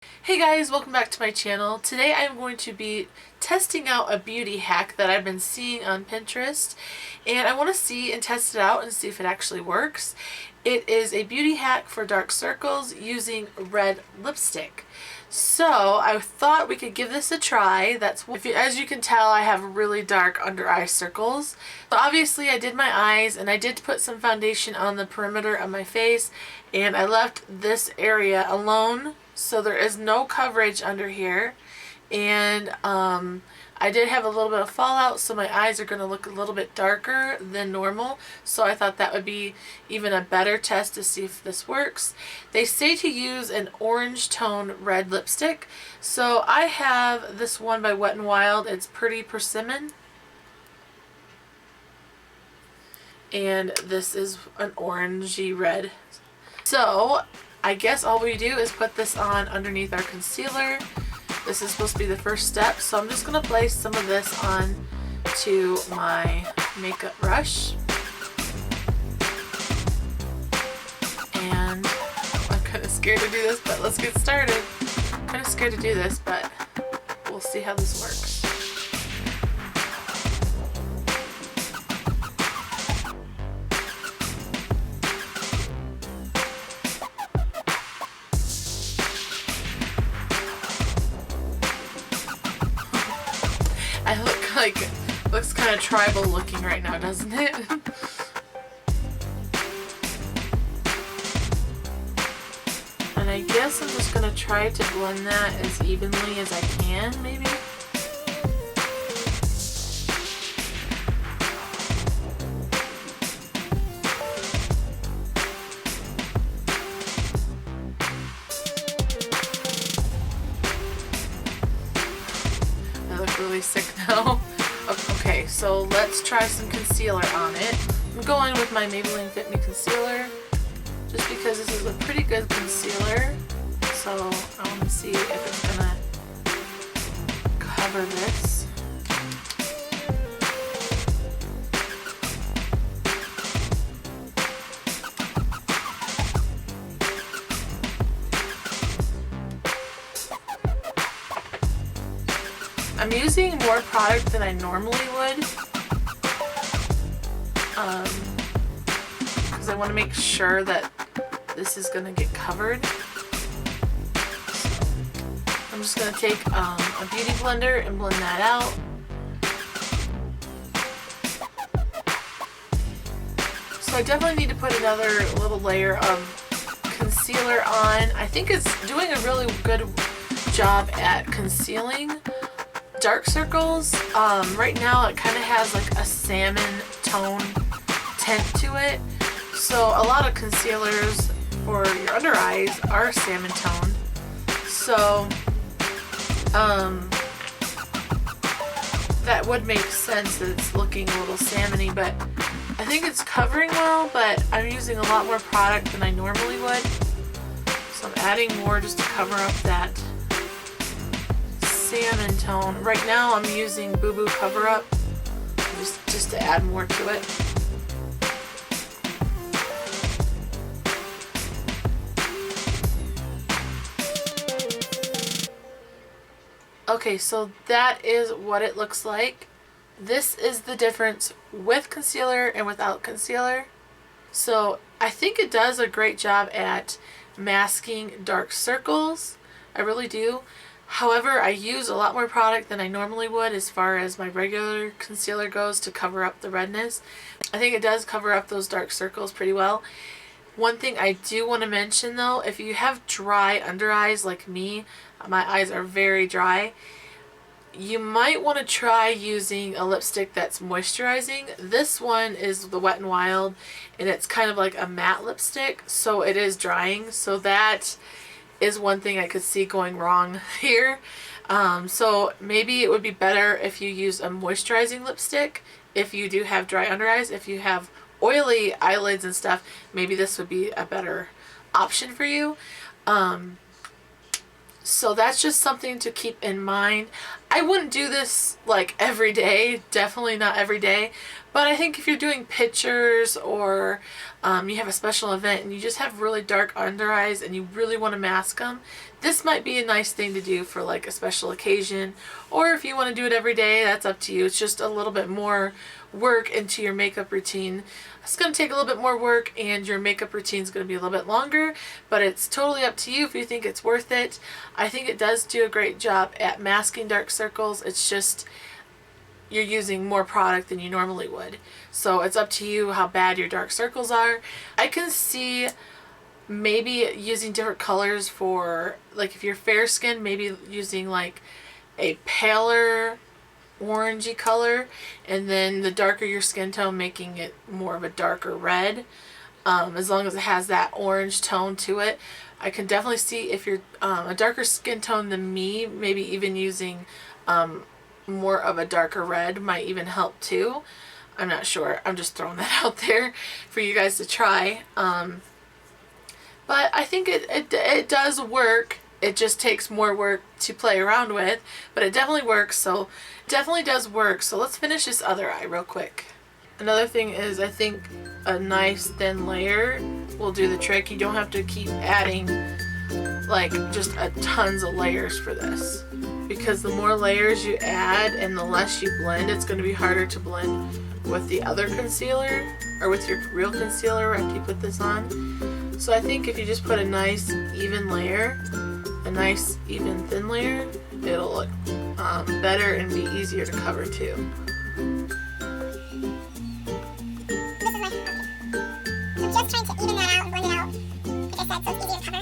Hey guys, welcome back to my channel. Today I'm going to be testing out a beauty hack that I've been seeing on Pinterest, and I want to see and test it out and see if it actually works. It is a beauty hack for dark circles using red lipstick. So I thought we could give this a try. As you can tell, I have really dark under eye circles. So obviously I did my eyes and I did put some foundation on the perimeter of my face, and I left this area alone. So there is no coverage under here, and I did have a little bit of fallout, so my eyes are going to look a little bit darker than normal. So I thought that would be even a better test to see if this works. They say to use an orange tone red lipstick. So I have this one by Wet n Wild. It's Pretty Persimmon. And this is an orangey red. So I guess all we do is put this on underneath our concealer. This is supposed to be the first step, so I'm just going to place some of this on to my makeup brush. And I'm kind of scared to do this, but let's get started. I'm kind of scared to do this, but we'll see how this works. I look like, looks kind of tribal looking right now, doesn't it? And I guess I'm just going to try to blend that as evenly as I can, maybe. Really sick now. Okay, so let's try some concealer on it. I'm going with my Maybelline Fit Me concealer just because this is a pretty good concealer. So I want to see if it's gonna cover this. I'm using more product than I normally would because I want to make sure that this is going to get covered. So I'm just going to take a beauty blender and blend that out. So I definitely need to put another little layer of concealer on. I think it's doing a really good job at concealing dark circles. Right now it kind of has like a salmon tone tint to it. So a lot of concealers for your under eyes are salmon toned. So that would make sense that it's looking a little salmony, but I think it's covering well, but I'm using a lot more product than I normally would. So I'm adding more just to cover up that salmon tone. Right now I'm using Boo Boo Cover Up just to add more to it. Okay, so that is what it looks like. This is the difference with concealer and without concealer. So I think it does a great job at masking dark circles. I really do. However, I use a lot more product than I normally would as far as my regular concealer goes to cover up the redness. I think it does cover up those dark circles pretty well. One thing I do want to mention though, if you have dry under eyes like me, my eyes are very dry, you might want to try using a lipstick that's moisturizing. This one is the Wet n Wild, and it's kind of like a matte lipstick, so it is drying. So that is one thing I could see going wrong here. So maybe it would be better if you use a moisturizing lipstick if you do have dry under eyes. If you have oily eyelids and stuff, maybe this would be a better option for you. So that's just something to keep in mind. I wouldn't do this like every day, definitely not every day, but I think if you're doing pictures or you have a special event and you just have really dark under eyes and you really want to mask them, this might be a nice thing to do for like a special occasion. Or if you want to do it every day, that's up to you. It's just a little bit more work into your makeup routine. It's going to take a little bit more work and your makeup routine is going to be a little bit longer, but it's totally up to you if you think it's worth it. I think it does do a great job at masking dark circles. It's just you're using more product than you normally would. So it's up to you how bad your dark circles are. I can see maybe using different colors for, like if you're fair skin, maybe using like a paler orangey color, and then the darker your skin tone, making it more of a darker red, as long as it has that orange tone to it. I can definitely see if you're a darker skin tone than me, maybe even using more of a darker red might even help too. I'm not sure. I'm just throwing that out there for you guys to try. But I think it does work. It just takes more work to play around with, but it definitely works. So it definitely does work. So let's finish this other eye real quick. Another thing is I think a nice thin layer will do the trick. You don't have to keep adding like just tons of layers for this, because the more layers you add and the less you blend, it's going to be harder to blend with the other concealer or with your real concealer after you put this on. So I think if you just put a nice even layer, a nice even thin layer, it'll look better and be easier to cover too. I'm just trying to even that out and blend it out. Like I said, so it's easier to cover.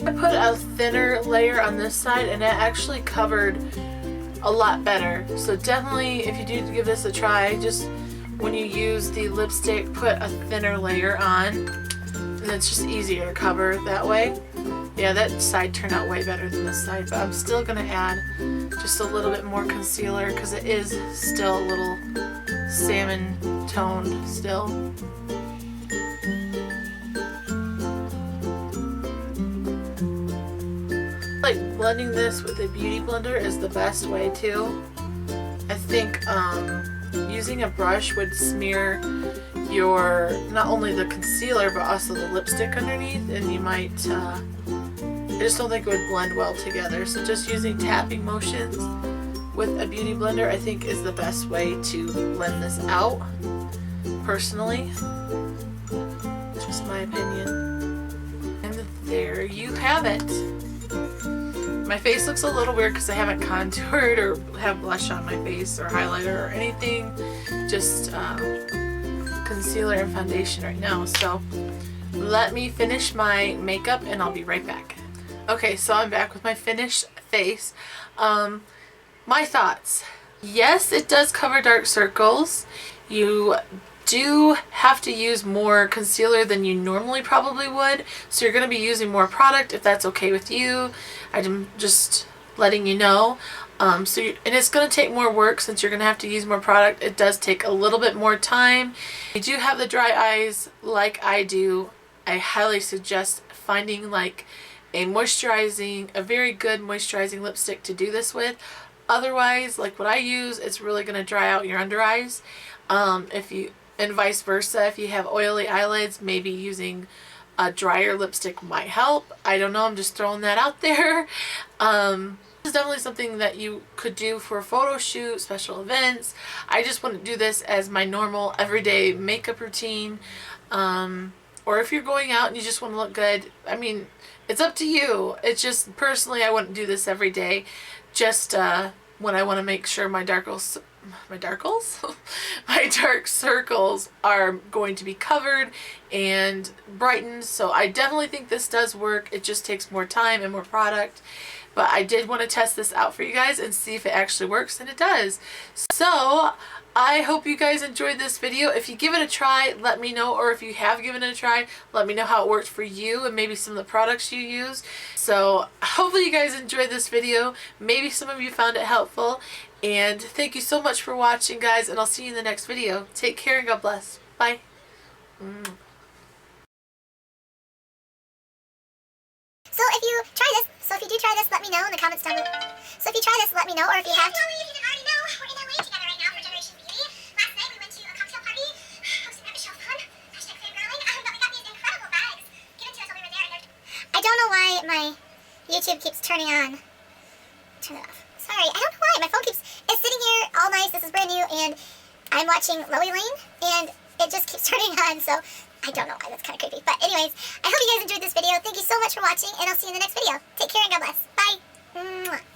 I put a thinner layer on this side and it actually covered a lot better. So definitely if you do give this a try, just when you use the lipstick, put a thinner layer on, and it's just easier to cover that way. Yeah, that side turned out way better than this side, but I'm still gonna add just a little bit more concealer because it is still a little salmon toned still. Like blending this with a beauty blender is the best way too. I think using a brush would smear your, not only the concealer but also the lipstick underneath, and you might I just don't think it would blend well together. So just using tapping motions with a beauty blender I think is the best way to blend this out, personally. Just my opinion. And there you have it. My face looks a little weird because I haven't contoured or have blush on my face or highlighter or anything. Just concealer and foundation right now. So let me finish my makeup and I'll be right back. Okay, so I'm back with my finished face. My thoughts. Yes, it does cover dark circles. You do have to use more concealer than you normally probably would, so you're going to be using more product if that's okay with you. I'm just letting you know. And it's going to take more work since you're going to have to use more product. It does take a little bit more time. If you do have the dry eyes like I do, I highly suggest finding like a very good moisturizing lipstick to do this with. Otherwise, like what I use, it's really going to dry out your under eyes. And vice versa, if you have oily eyelids, maybe using a drier lipstick might help. I don't know, I'm just throwing that out there. This is definitely something that you could do for a photo shoot, special events. I just wouldn't do this as my normal everyday makeup routine. Or if you're going out and you just want to look good, I mean, it's up to you. It's just, personally, I wouldn't do this every day. Just when I want to make sure my dark circles are going to be covered and brightened. So I definitely think this does work. It just takes more time and more product. but I did want to test this out for you guys and see if it actually works, and it does. So I hope you guys enjoyed this video. If you give it a try, let me know, or if you have given it a try, let me know how it worked for you and maybe some of the products you use. So hopefully you guys enjoyed this video. Maybe some of you found it helpful, and thank you so much for watching, guys, and I'll see you in the next video. Take care and God bless. Bye. So if you do try this, let me know in the comments down below. So if you try this, let me know, or if you have... If you didn't already know, we're in LA together right now for Generation Beauty. Last night we went to a cocktail party, hosted by Michelle Fun, #fangirling, but we got these incredible bags given to us while we were there. I don't know why my YouTube keeps turning on. Turn it off. Sorry, I don't know why. My phone it's sitting here all nice, this is brand new, and I'm watching Loey Lane, and it just keeps turning on, so I don't know why. That's kind of creepy. But anyways, I hope you guys enjoyed this video. Thank you so much for watching, and I'll see you in the next video. Take care and God bless. Bye. Mwah.